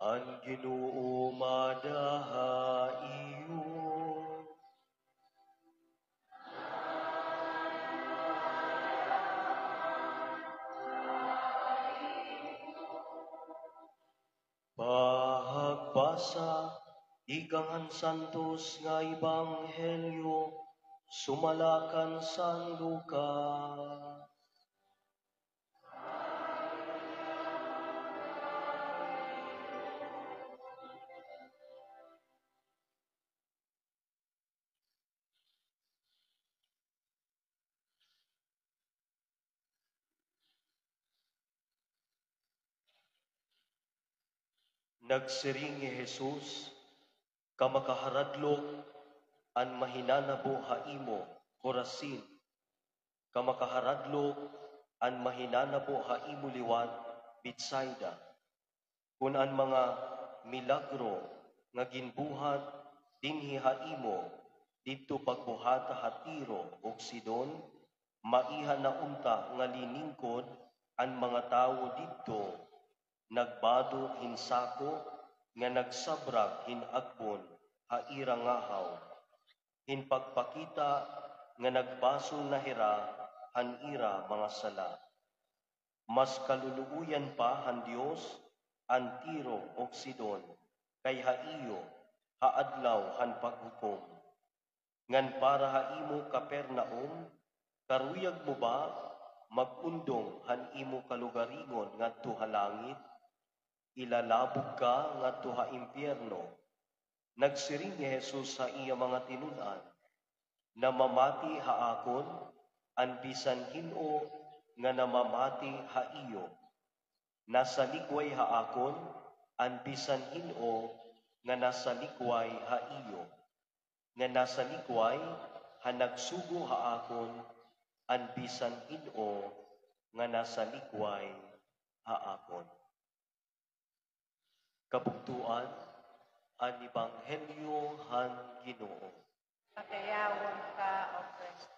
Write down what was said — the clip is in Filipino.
Ang Ginoo madahaiyo. Pahagbasa Ikangan Santos nga Ebanghelyo sumalakan San Lucas. Nagsiring ni Jesus, kamakaharadlok an mahinanabo haimo, Corazin. Kamakaharadlok an mahinanabo haimo liwat, Betsaida. Kun an mga milagro nga ginbuhat dinhi haimo didto pagbuhata ha Tiro ug Sidon, maiha na unta nga liningkod an mga tawo didto nagbado hinsako nga nagsabrag hinagbon haira ngahaw. Hinpagpakita nga nagbasol na hira hanira mga sala. Mas kaluluuyan pa han Dios an Tiro ug Sidon kay haiyo haadlaw han paghukom. Ngan para haimo Capernaum, karuyag mo ba magundong han imo kalugaringon ngadto ha langit? Ilalabog ka ngadto ha impyerno. Nagsiring ni Jesus sa iya mga tinud-an, na mamati haakon an bisan hin-o nga namamati ha iyo. Nasa likway haakon an bisan hin-o nga nasa likway ha iyo. Nga nasa likway ha nagsugo haakon an bisan hin-o nga nasa likway haakon. Kabugtuan ang Ebanghelyo han Ginoo. Pagayawon ka, O Kristo.